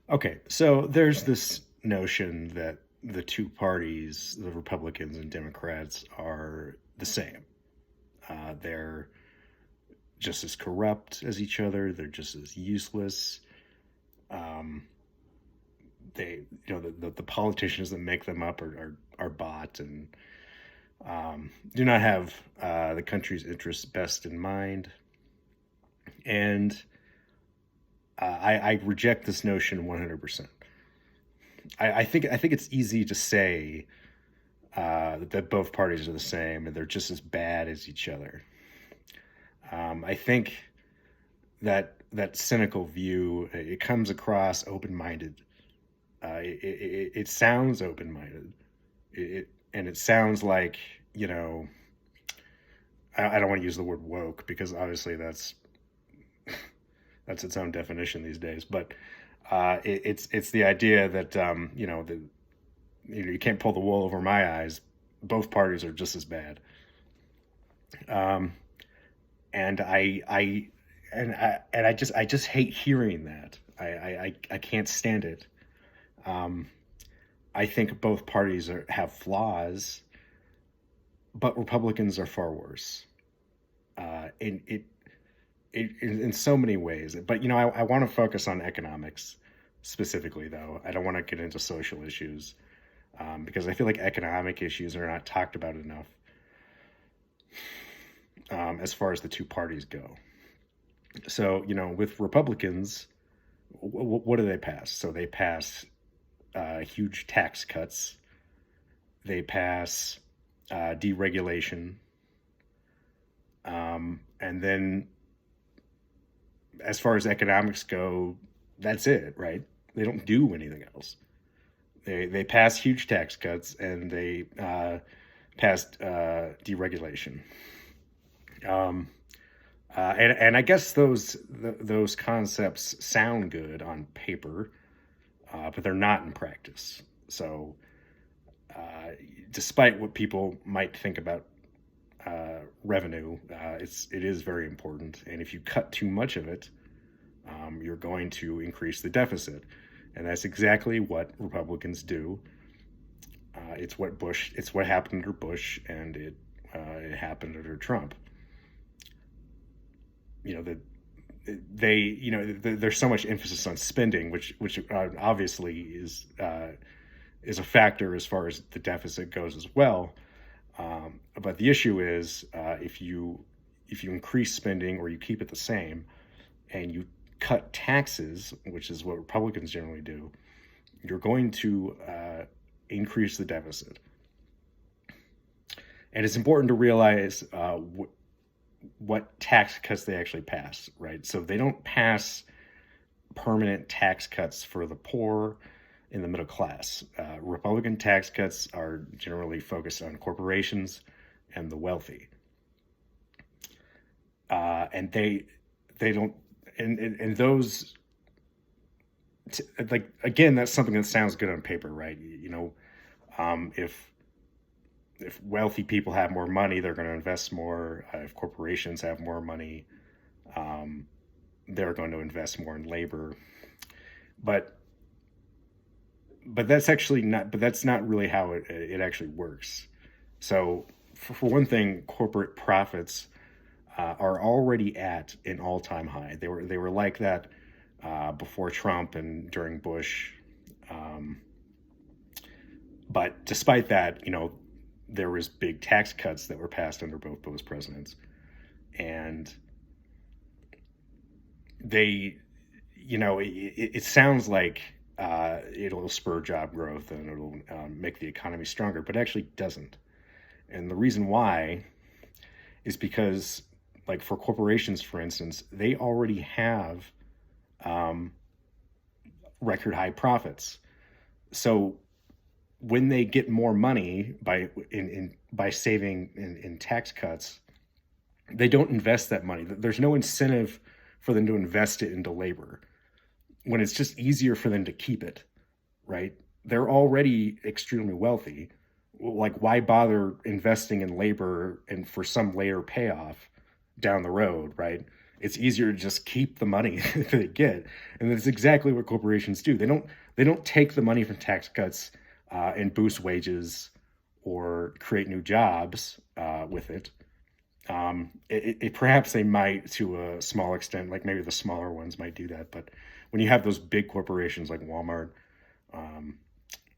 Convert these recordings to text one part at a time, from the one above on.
Okay, so there's this notion that the two parties, the Republicans and Democrats, are the same. They're just as corrupt as each other. They're just as useless. Um, the politicians that make them up are bought and do not have the country's interests best in mind. And I reject this notion 100%. I think it's easy to say that both parties are the same and they're just as bad as each other. I think that cynical view, it comes across open-minded. It sounds open-minded. And it sounds like, you know, I don't want to use the word woke because obviously that's its own definition these days. But it's the idea that you can't pull the wool over my eyes. Both parties are just as bad. Um, and I just hate hearing that. I can't stand it. Um, I think both parties have flaws, but Republicans are far worse. In in so many ways. But I want to focus on economics specifically, though. I don't want to get into social issues because I feel like economic issues are not talked about enough as far as the two parties go. So, with Republicans, what do they pass? So they pass huge tax cuts. They pass deregulation. And then, as far as economics go, that's it, right? They don't do anything else. They pass huge tax cuts and they passed deregulation. Um, and I guess those concepts sound good on paper, but they're not in practice. So, uh, despite what people might think about revenue, it is very important. And if you cut too much of it, you're going to increase the deficit, and that's exactly what Republicans do. It's what happened under Bush, and it happened under Trump. You know that they, there's so much emphasis on spending, which obviously is a factor as far as the deficit goes as well. But the issue is if you increase spending or you keep it the same, and you cut taxes, which is what Republicans generally do, you're going to increase the deficit. And it's important to realize what tax cuts they actually pass, right? So they don't pass permanent tax cuts for the poor in the middle class. Republican tax cuts are generally focused on corporations and the wealthy. And they don't, and those, like, again, that's something that sounds good on paper, right? If wealthy people have more money, they're going to invest more. If corporations have more money, um, they're going to invest more in labor. But that's actually not. But that's not really how it actually works. So, for one thing, corporate profits are already at an all time high. They were like that before Trump and during Bush. Um, but despite that, there was big tax cuts that were passed under both those presidents, and they, it sounds like it'll spur job growth and it'll make the economy stronger, but actually doesn't. And the reason why is because, like, for corporations, for instance, they already have um, record high profits. So when they get more money by saving in tax cuts, they don't invest that money. There's no incentive for them to invest it into labor when it's just easier for them to keep it, right? They're already extremely wealthy. Like, why bother investing in labor and for some later payoff down the road, right? It's easier to just keep the money that they get, and that's exactly what corporations do. They don't take the money from tax cuts and boost wages or create new jobs with it. Perhaps they might to a small extent, like maybe the smaller ones might do that. But when you have those big corporations like Walmart um,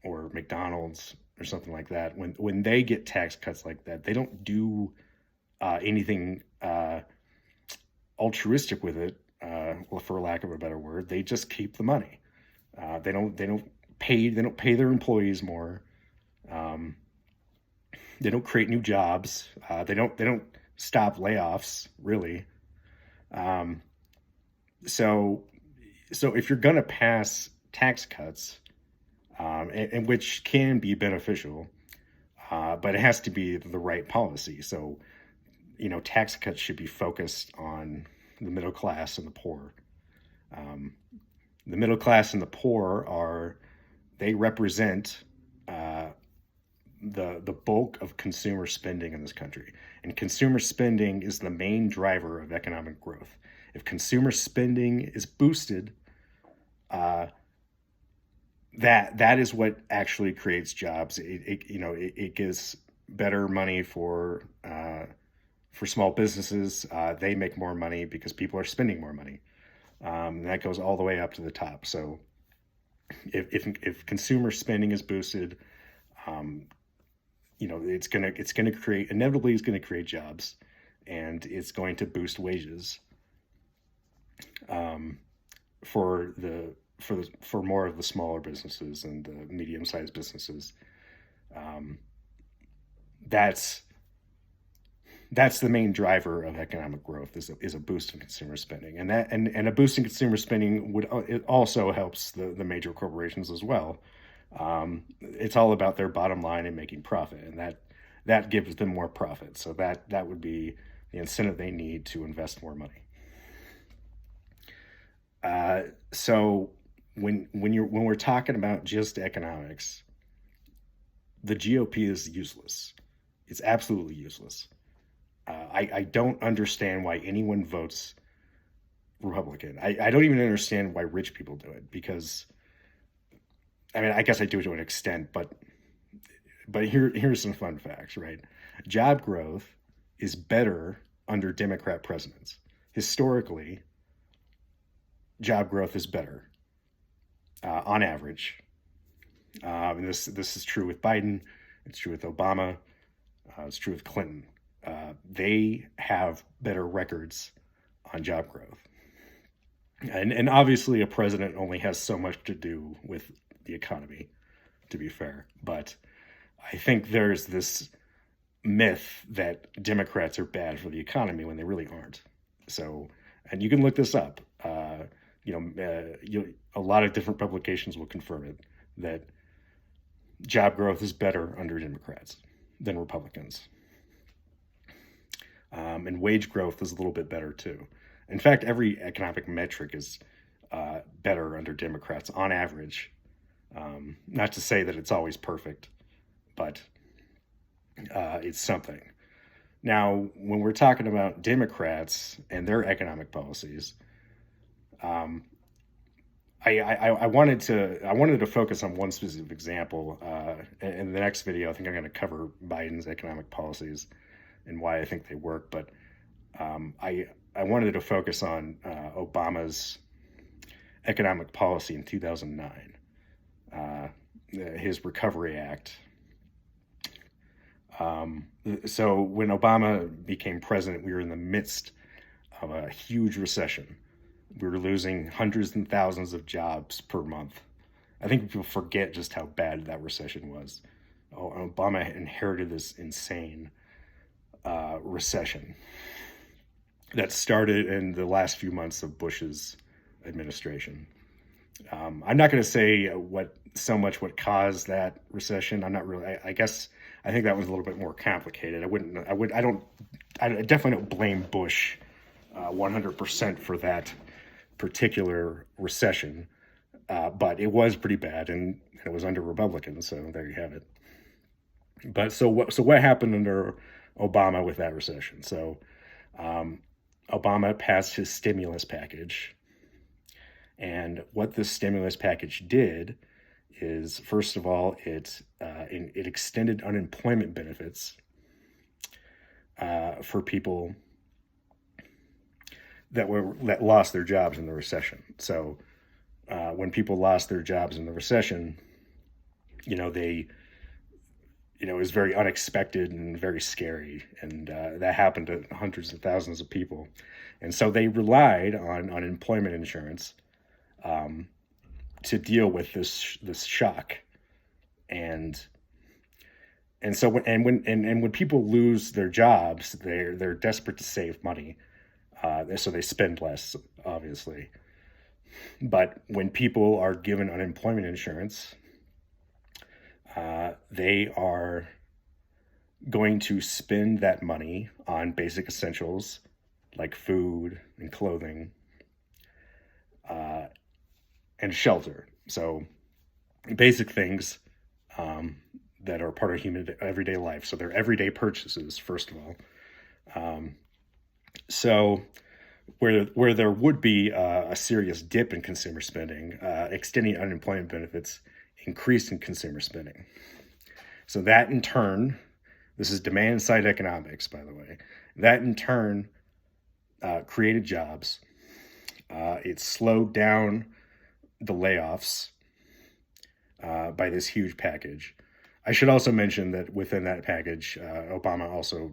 or McDonald's or something like that, when they get tax cuts like that, they don't do anything altruistic with it. Well, for lack of a better word, they just keep the money. They don't pay their employees more. Um, they don't create new jobs. They don't stop layoffs really. Um, so so if you're going to pass tax cuts, and which can be beneficial, but it has to be the right policy. So tax cuts should be focused on the middle class and the poor. Um, the middle class and the poor are they represent uh, the bulk of consumer spending in this country, and consumer spending is the main driver of economic growth. If consumer spending is boosted, uh, that is what actually creates jobs. It gives better money for small businesses. They make more money because people are spending more money. And that goes all the way up to the top. So if consumer spending is boosted, um, it's gonna create inevitably it's gonna create jobs, and it's going to boost wages um, for more of the smaller businesses and the medium sized businesses. Um, that's that's the main driver of economic growth is a boost in consumer spending, and a boost in consumer spending would it also helps the major corporations as well. It's all about their bottom line and making profit, and that gives them more profit. So that would be the incentive they need to invest more money. So when we're talking about just economics, the GOP is useless. It's absolutely useless. I don't understand why anyone votes Republican. I don't even understand why rich people do it, because I mean, I guess I do it to an extent, but here's some fun facts, right? Job growth is better under Democrat presidents. Historically, job growth is better on average. And this is true with Biden. It's true with Obama. It's true with Clinton. They have better records on job growth. And obviously, a president only has so much to do with the economy, to be fair. But I think there's this myth that Democrats are bad for the economy when they really aren't. So, and you can look this up. A lot of different publications will confirm it, that job growth is better under Democrats than Republicans. And wage growth is a little bit better too. In fact, every economic metric is better under Democrats on average. Not to say that it's always perfect, but it's something. Now, when we're talking about Democrats and their economic policies, um, I wanted to focus on one specific example. In the next video, I think I'm going to cover Biden's economic policies and why I think they work. But I wanted to focus on Obama's economic policy in 2009, his Recovery Act. So when Obama became president, we were in the midst of a huge recession. We were losing hundreds and thousands of jobs per month. I think people forget just how bad that recession was. Obama inherited this insane recession that started in the last few months of Bush's administration. I'm not going to say what caused that recession. I'm not really. I guess I think that was a little bit more complicated. I definitely don't blame Bush 100% for that particular recession, but it was pretty bad, and it was under Republicans. So there you have it. But so what happened under Obama with that recession? So Obama passed his stimulus package. And what this stimulus package did is, first of all, it extended unemployment benefits for people that lost their jobs in the recession. So when people lost their jobs in the recession, it was very unexpected and very scary, and that happened to hundreds of thousands of people, and so they relied on unemployment insurance to deal with this shock, and so when people lose their jobs, they're desperate to save money, so they spend less, obviously. But when people are given unemployment insurance, they are going to spend that money on basic essentials like food and clothing and shelter. So basic things that are part of human everyday life. So they're everyday purchases, first of all. So where there would be a serious dip in consumer spending, extending unemployment benefits increased in consumer spending. So that in turn, this is demand side economics, by the way, that in turn created jobs. It slowed down the layoffs by this huge package. I should also mention that within that package, Obama also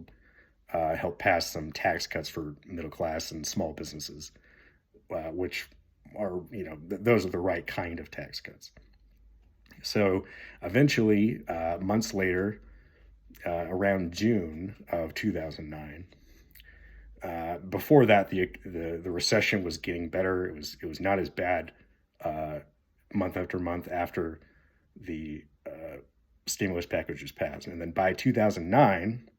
helped pass some tax cuts for middle class and small businesses, which are, those are the right kind of tax cuts. So eventually, months later, around June of 2009, before that, the recession was getting better. It was not as bad month after month after the stimulus package was passed. And then by 2009,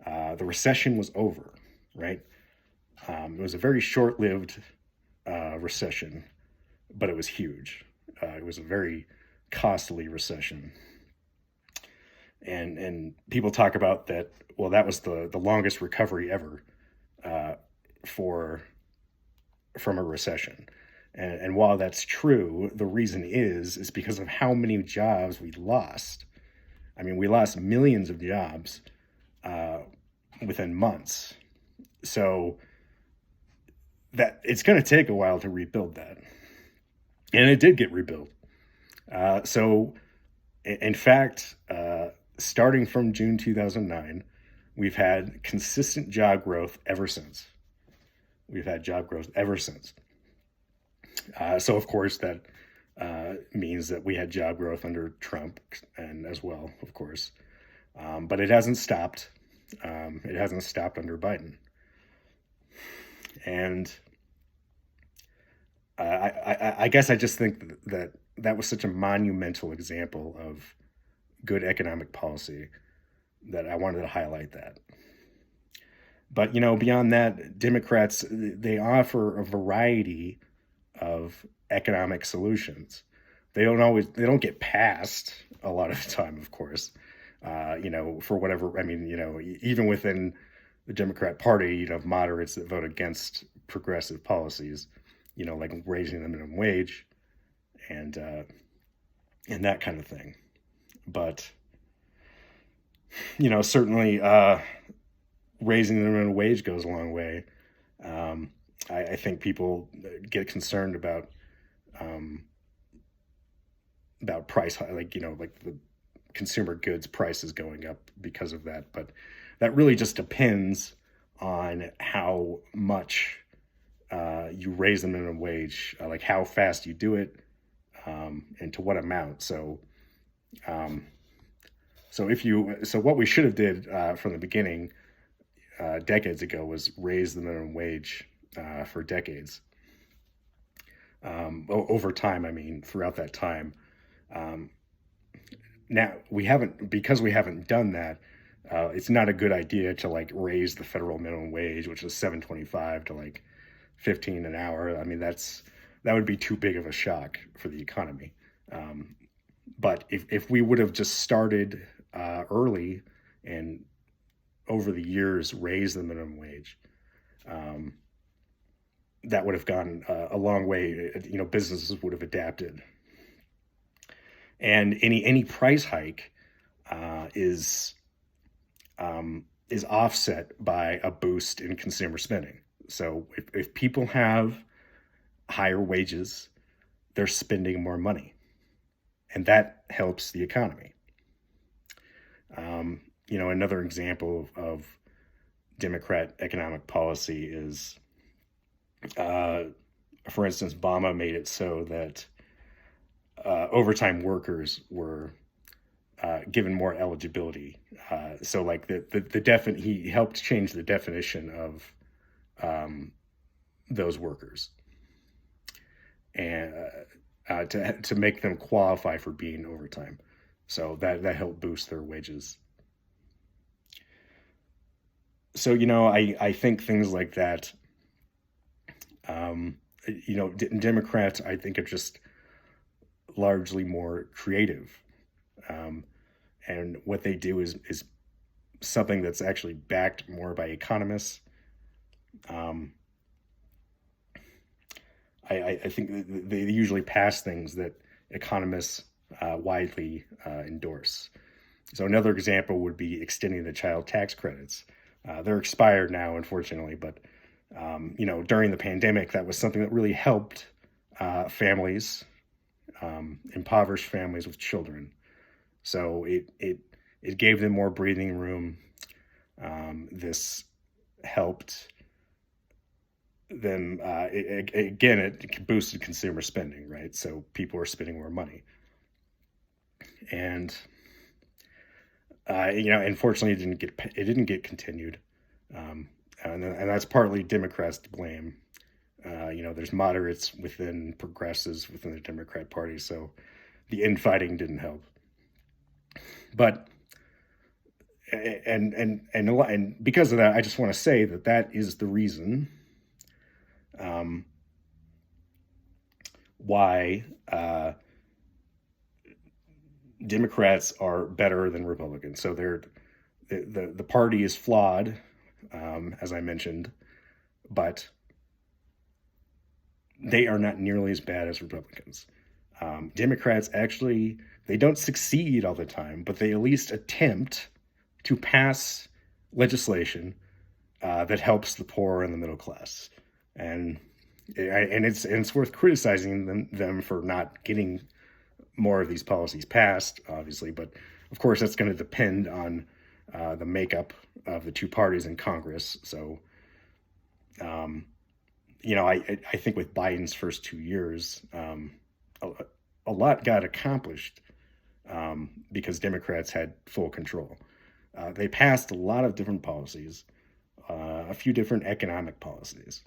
the recession was over, right? It was a very short-lived recession, but it was huge. It was a very costly recession. And people talk about that, well, that was the longest recovery ever from a recession. And while that's true, the reason is because of how many jobs we lost. I mean, we lost millions of jobs within months. So that it's going to take a while to rebuild that. And it did get rebuilt. So in fact, starting from June 2009, we've had consistent job growth ever since. We've had job growth ever since. So of course that means that we had job growth under Trump and as well, of course. But it hasn't stopped. It hasn't stopped under Biden. And I guess I just think that was such a monumental example of good economic policy that I wanted to highlight that. But, beyond that, Democrats, they offer a variety of economic solutions. They don't get passed a lot of the time, of course, for whatever, even within the Democrat Party, you'd have moderates that vote against progressive policies, like raising the minimum wage and that kind of thing. But, certainly raising the minimum wage goes a long way. I think people get concerned about price, like the consumer goods prices going up because of that. But that really just depends on how much you raise the minimum wage, like how fast you do it, and to what amount. So what we should have did from the beginning, decades ago, was raise the minimum wage for decades. Over time, throughout that time. Now we haven't done that. It's not a good idea to raise the federal minimum wage, which is $7.25 to $15 an hour. That would be too big of a shock for the economy. But if we would have just started early and over the years raised the minimum wage, um, that would have gone a long way. Businesses would have adapted, and any price hike uh, is is offset by a boost in consumer spending. So if people have higher wages, they're spending more money, and that helps the economy. Another example of Democrat economic policy is, uh, for instance, Obama made it so that overtime workers were given more eligibility. So, like he helped change the definition of um, those workers, and to make them qualify for being overtime. So that helped boost their wages. So I think things like that. Um, Democrats, I think, are just largely more creative, um, and what they do is something that's actually backed more by economists. Um, I think they usually pass things that economists widely endorse. So another example would be extending the child tax credits. They're expired now, unfortunately, but during the pandemic, that was something that really helped families, impoverished families with children. So it gave them more breathing room. This helped them. It boosted consumer spending, right? So people are spending more money, and unfortunately, it didn't get continued, and that's partly Democrats to blame. There's moderates within progressives within the Democrat Party, so the infighting didn't help. But and because of that, I just want to say that is the reason why Democrats are better than Republicans. So the party is flawed, as I mentioned, but they are not nearly as bad as Republicans. Democrats actually, they don't succeed all the time, but they at least attempt to pass legislation that helps the poor and the middle class, and it's worth criticizing them for not getting more of these policies passed, obviously. But of course, that's going to depend on the makeup of the two parties in Congress. So, I think with Biden's first 2 years, a lot got accomplished because Democrats had full control. They passed a lot of different policies, a few different economic policies,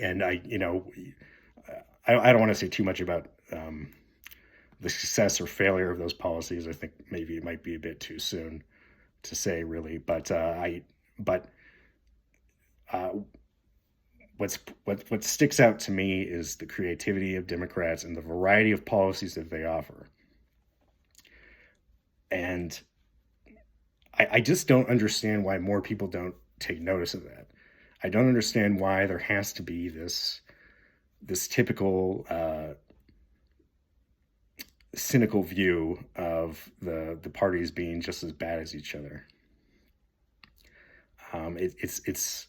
and I don't want to say too much about the success or failure of those policies. I think maybe it might be a bit too soon to say, really. But what sticks out to me is the creativity of Democrats and the variety of policies that they offer. And I just don't understand why more people don't take notice of that. I don't understand why there has to be this typical cynical view of the parties being just as bad as each other. It's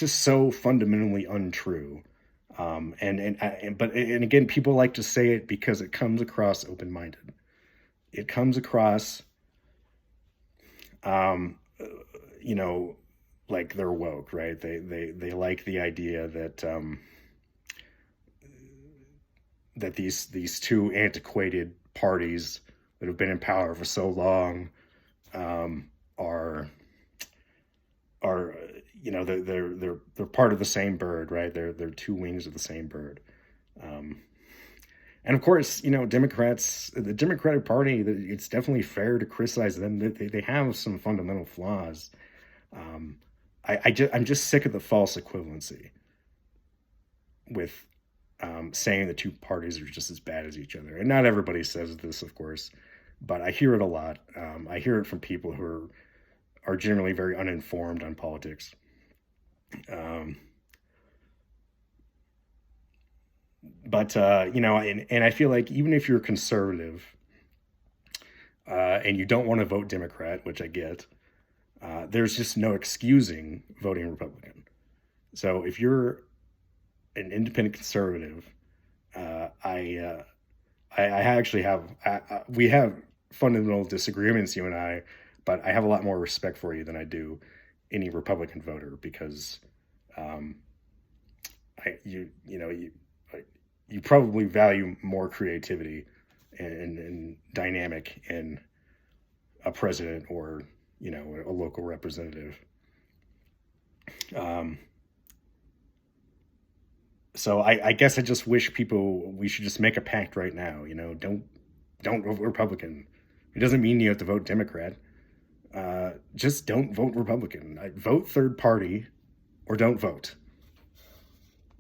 just so fundamentally untrue. But again, people like to say it because it comes across open-minded. It comes across, um, like they're woke, right? They like the idea that that these two antiquated parties that have been in power for so long are they're part of the same bird, right? They're two wings of the same bird. And of course, Democrats, the Democratic Party, it's definitely fair to criticize them. They have some fundamental flaws. I'm just sick of the false equivalency with saying the two parties are just as bad as each other. And not everybody says this, of course, but I hear it a lot. I hear it from people who are generally very uninformed on politics. Um, but and I feel like even if you're conservative and you don't want to vote Democrat, which I get, there's just no excusing voting Republican. So if you're an independent conservative, I actually have we have fundamental disagreements, you and I, but I have a lot more respect for you than I do any Republican voter because um, you probably value more creativity and dynamic in a president or a local representative. Um, so I guess I just wish we should just make a pact right now. Don't vote Republican. It doesn't mean you have to vote Democrat. Just don't vote Republican. Vote third party or don't vote.